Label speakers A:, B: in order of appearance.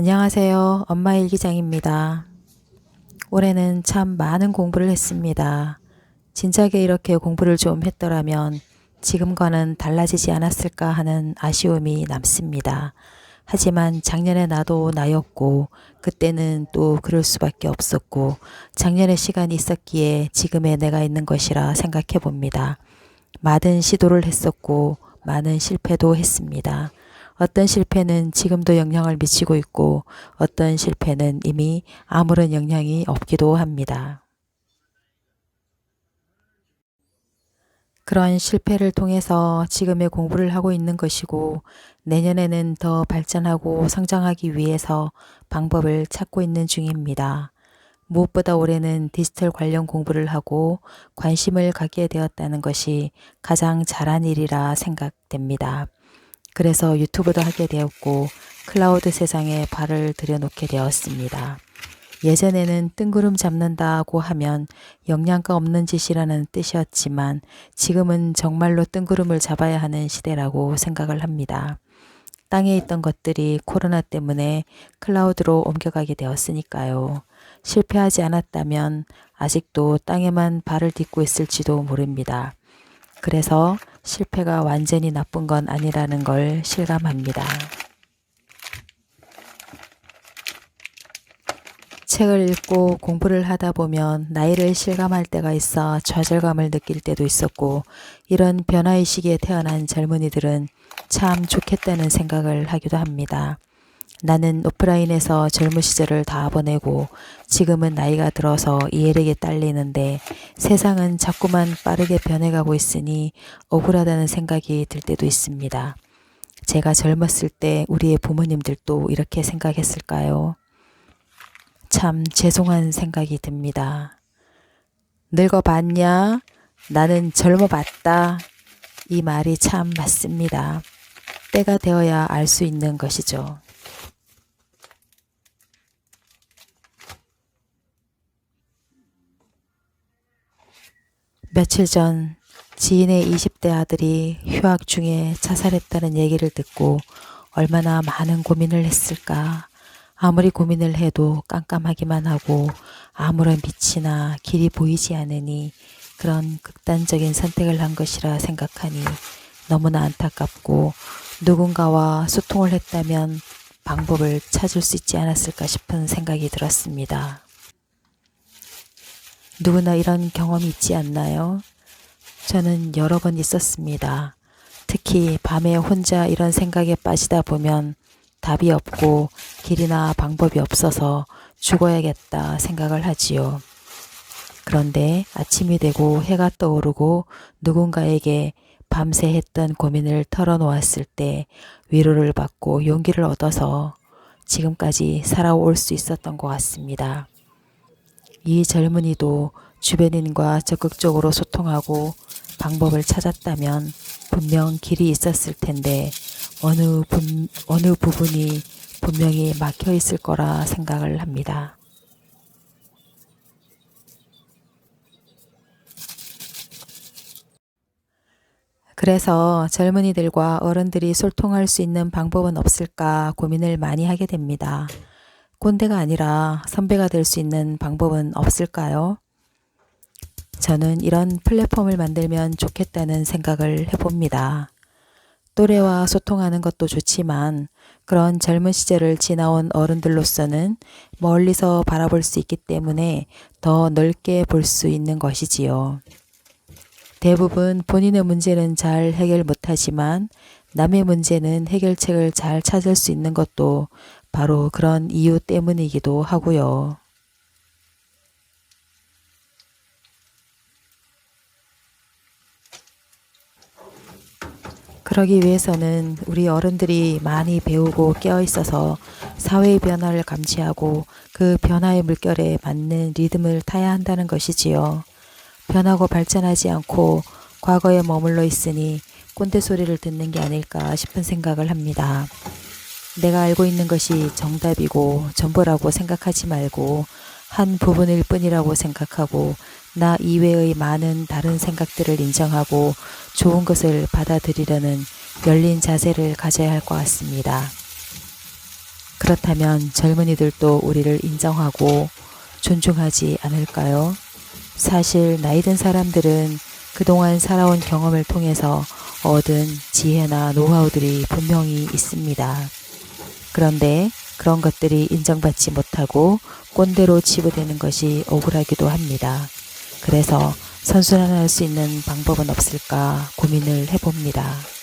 A: 안녕하세요. 엄마 일기장입니다. 올해는 참 많은 공부를 했습니다. 진작에 이렇게 공부를 좀 했더라면 지금과는 달라지지 않았을까 하는 아쉬움이 남습니다. 하지만 작년에 나도 나였고 그때는 또 그럴 수밖에 없었고 작년에 시간이 있었기에 지금의 내가 있는 것이라 생각해 봅니다. 많은 시도를 했었고 많은 실패도 했습니다. 어떤 실패는 지금도 영향을 미치고 있고 어떤 실패는 이미 아무런 영향이 없기도 합니다. 그런 실패를 통해서 지금의 공부를 하고 있는 것이고 내년에는 더 발전하고 성장하기 위해서 방법을 찾고 있는 중입니다. 무엇보다 올해는 디지털 관련 공부를 하고 관심을 갖게 되었다는 것이 가장 잘한 일이라 생각됩니다. 그래서 유튜브도 하게 되었고 클라우드 세상에 발을 들여놓게 되었습니다. 예전에는 뜬구름 잡는다고 하면 영양가 없는 짓이라는 뜻이었지만 지금은 정말로 뜬구름을 잡아야 하는 시대라고 생각을 합니다. 땅에 있던 것들이 코로나 때문에 클라우드로 옮겨가게 되었으니까요. 실패하지 않았다면 아직도 땅에만 발을 딛고 있을지도 모릅니다. 그래서 실패가 완전히 나쁜 건 아니라는 걸 실감합니다. 책을 읽고 공부를 하다 보면 나이를 실감할 때가 있어 좌절감을 느낄 때도 있었고 이런 변화의 시기에 태어난 젊은이들은 참 좋겠다는 생각을 하기도 합니다. 나는 오프라인에서 젊은 시절을 다 보내고 지금은 나이가 들어서 이 el에게 딸리는데 세상은 자꾸만 빠르게 변해가고 있으니 억울하다는 생각이 들 때도 있습니다. 제가 젊었을 때 우리의 부모님들도 이렇게 생각했을까요? 참 죄송한 생각이 듭니다. 늙어봤냐? 나는 젊어봤다. 이 말이 참 맞습니다. 때가 되어야 알 수 있는 것이죠. 며칠 전 지인의 20대 아들이 휴학 중에 자살했다는 얘기를 듣고 얼마나 많은 고민을 했을까. 아무리 고민을 해도 깜깜하기만 하고 아무런 빛이나 길이 보이지 않으니 그런 극단적인 선택을 한 것이라 생각하니 너무나 안타깝고 누군가와 소통을 했다면 방법을 찾을 수 있지 않았을까 싶은 생각이 들었습니다. 누구나 이런 경험이 있지 않나요? 저는 여러 번 있었습니다. 특히 밤에 혼자 이런 생각에 빠지다 보면 답이 없고 길이나 방법이 없어서 죽어야겠다 생각을 하지요. 그런데 아침이 되고 해가 떠오르고 누군가에게 밤새 했던 고민을 털어놓았을 때 위로를 받고 용기를 얻어서 지금까지 살아올 수 있었던 것 같습니다. 이 젊은이도 주변인과 적극적으로 소통하고 방법을 찾았다면 분명 길이 있었을 텐데 어느 부분이 분명히 막혀 있을 거라 생각을 합니다. 그래서 젊은이들과 어른들이 소통할 수 있는 방법은 없을까 고민을 많이 하게 됩니다. 꼰대가 아니라 선배가 될 수 있는 방법은 없을까요? 저는 이런 플랫폼을 만들면 좋겠다는 생각을 해봅니다. 또래와 소통하는 것도 좋지만 그런 젊은 시절을 지나온 어른들로서는 멀리서 바라볼 수 있기 때문에 더 넓게 볼 수 있는 것이지요. 대부분 본인의 문제는 잘 해결 못하지만 남의 문제는 해결책을 잘 찾을 수 있는 것도 바로 그런 이유 때문이기도 하고요. 그러기 위해서는 우리 어른들이 많이 배우고 깨어 있어서 사회의 변화를 감지하고 그 변화의 물결에 맞는 리듬을 타야 한다는 것이지요. 변하고 발전하지 않고 과거에 머물러 있으니 꼰대 소리를 듣는 게 아닐까 싶은 생각을 합니다. 내가 알고 있는 것이 정답이고 전부라고 생각하지 말고 한 부분일 뿐이라고 생각하고 나 이외의 많은 다른 생각들을 인정하고 좋은 것을 받아들이려는 열린 자세를 가져야 할 것 같습니다. 그렇다면 젊은이들도 우리를 인정하고 존중하지 않을까요? 사실 나이 든 사람들은 그동안 살아온 경험을 통해서 얻은 지혜나 노하우들이 분명히 있습니다. 그런데 그런 것들이 인정받지 못하고 꼰대로 치부되는 것이 억울하기도 합니다. 그래서 선순환할 수 있는 방법은 없을까 고민을 해봅니다.